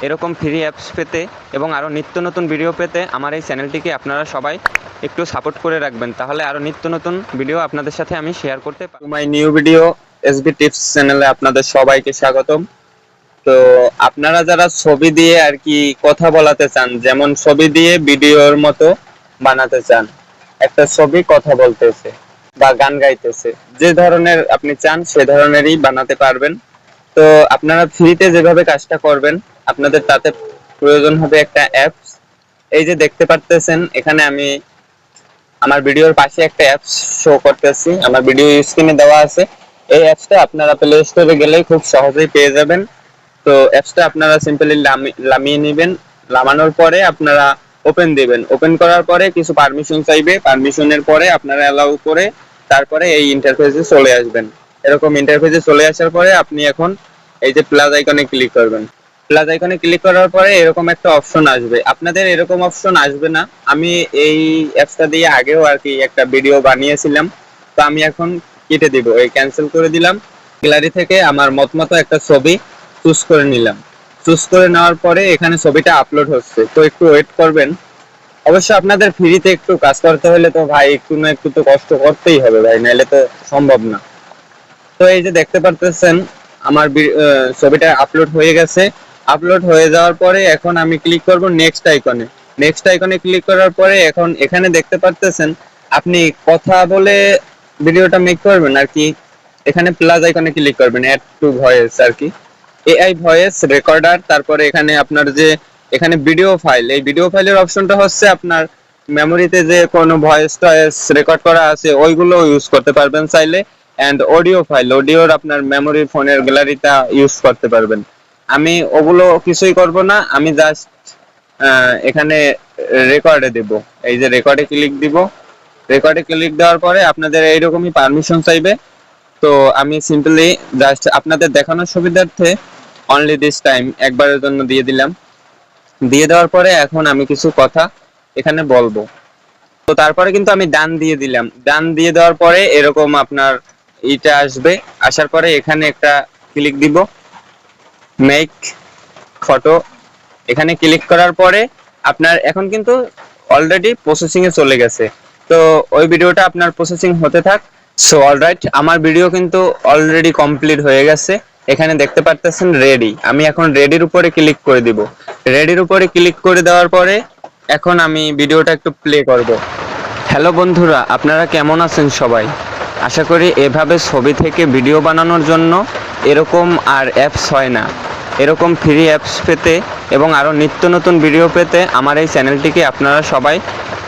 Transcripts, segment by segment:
এরকম free apps পেতে এবং আরও নিত্য নতুন ভিডিও পেতে আমার এই চ্যানেলটিকে আপনারা সবাই একটু সাপোর্ট করে রাখবেন, তাহলে আরও নিত্য নতুন ভিডিও আপনাদের সাথে আমি শেয়ার করতে পারবো। My new video SB tips চ্যানেলে আপনাদের সবাইকে স্বাগতম। তো আপনারা যারা ছবি দিয়ে আর কি কথা বলাতে চান, যেমন ছবি দিয়ে ভিডিওর মতো বানাতে চান, একটা ছবি কথা বলতেছে বা গান গাইতেছে, যে ধরনের আপনি চান সে ধরনেরই বানাতে পারবেন। তো আপনারা ফ্রিতে যেভাবে কাজটা করবেন, আপনাদের তাতে প্রয়োজন হবে একটা অ্যাপস। এই যে দেখতে পারতেছেন এখানে আমি আমার ভিডিওর পাশে একটা অ্যাপস শো করতেছি, আমার ভিডিও স্ক্রিনে দেওয়া আছে। এই অ্যাপসটা আপনারা প্লে স্টোরে গেলেই খুব সহজেই পেয়ে যাবেন। তো অ্যাপসটা আপনারা সিম্পলি লামিয়ে নেবেন। লামানোর পরে আপনারা ওপেন দিবেন। ওপেন করার পরে কিছু পারমিশন চাইবে, পারমিশনের পরে আপনারা অ্যালাউ করে তারপরে এই ইন্টারফেসে চলে আসবেন। এরকম ইন্টারফেসে চলে আসার পরে আপনি এখন এই যে প্লাস আইকনে ক্লিক করবেন। প্লাস আইকনে ক্লিক করার পরে এরকম একটা অপশন আসবে। আপনাদের এরকম অপশন আসবে না। আমি এই অ্যাপসটা দিয়ে আগেও আর কি একটা ভিডিও বানিয়েছিলাম, তো আমি এখন কেটে দিব, এই ক্যান্সেল করে দিলাম। গ্যালারি থেকে আমার মতো একটা ছবি চুজ করে নিলাম। চুজ করে নেওয়ার পরে এখানে ছবিটা আপলোড হচ্ছে, তো একটু ওয়েট করবেন। অবশ্য আপনাদের ফ্রিতে একটু কাজ করতে হলে তো ভাই একটু না একটু তো কষ্ট করতেই হবে ভাই, নাহলে তো সম্ভব না। তো এই যে দেখতে পারতেছেন আমার ছবিটা আপলোড হয়ে গেছে। আপলোড হয়ে যাওয়ার পরে এখন আমি ক্লিক করব নেক্সট আইকনে। নেক্সট আইকনে ক্লিক করার পরে এখন এখানে দেখতে পারতেছেন আপনি কথা বলে ভিডিওটা মেক করবেন আর কি। এখানে প্লাস আইকনে ক্লিক করবেন, অ্যাড টু ভয়েস আর কি, এআই ভয়েস রেকর্ডার। তারপরে এখানে আপনার যে এখানে ভিডিও ফাইল, এই ভিডিও ফাইলের অপশনটা হচ্ছে আপনার মেমোরিতে যে কোনো ভয়েস টয়েস রেকর্ড করা আছে ওইগুলো ইউজ করতে পারবেন চাইলে। অ্যান্ড অডিও ফাইল, অডিওর আপনার মেমোরি ফোনের গ্যালারিটা ইউজ করতে পারবেন। আমি ওগুলো কিছুই করব না, আমি জাস্ট এখানে রেকর্ডে দেব। এই যে রেকর্ডে ক্লিক দিব। রেকর্ডে ক্লিক দেওয়ার পরে আপনাদের এইরকমই পারমিশন চাইবে। তো আমি সিম্পলি জাস্ট আপনাদের দেখানোর সুবিধার্থে অনলি দিস টাইম একবারের জন্য দিয়ে দিলাম। দিয়ে দেওয়ার পরে এখন আমি কিছু কথা এখানে বলবো। তো তারপরে কিন্তু আমি ডান দিয়ে দিলাম। ডান দিয়ে দেওয়ার পরে এরকম আপনার এইটা আসবে। আসার পরে এখানে একটা ক্লিক দিব, মেক ফটো। এখানে ক্লিক করার পরে আপনার এখন কিন্তু অলরেডি প্রসেসিং এ চলে গেছে। তো ওই ভিডিওটা আপনার প্রসেসিং হতে থাক। সো অলরাইট, আমার ভিডিও কিন্তু অলরেডি কমপ্লিট হয়ে গেছে। এখানে দেখতে পারতেছেন রেডি। আমি এখন রেডির উপরে ক্লিক করে দিব। রেডির উপরে ক্লিক করে দেওয়ার পরে এখন আমি ভিডিওটা একটু প্লে করব। হ্যালো বন্ধুরা, আপনারা কেমন আছেন সবাই? আশা করি এভাবে ছবি থেকে ভিডিও বানানোর জন্য এরকম আর অ্যাপস হয় না। এরকম ফ্রি অ্যাপস পেতে এবং আরও নিত্য নতুন ভিডিও পেতে আমার এই চ্যানেলটিকে আপনারা সবাই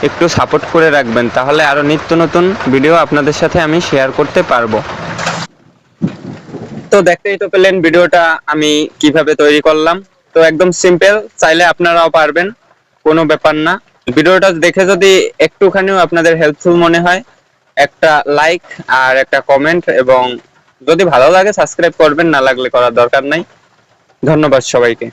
একটু সাপোর্ট করে রাখবেন, তাহলে আরও নিত্য নতুন ভিডিও আপনাদের সাথে আমি শেয়ার করতে পারবো। তো দেখতেই তো পেলেন ভিডিওটা আমি কিভাবে তৈরি করলাম। তো একদম সিম্পল, চাইলে আপনারাও পারবেন, কোনো ব্যাপার না। ভিডিওটা দেখে যদি একটুখানিও আপনাদের হেল্পফুল মনে হয়, একটা লাইক আর একটা কমেন্ট, এবং যদি ভালো লাগে সাবস্ক্রাইব করবেন, না লাগলে করার দরকার নাই। ধন্যবাদ সবাইকে।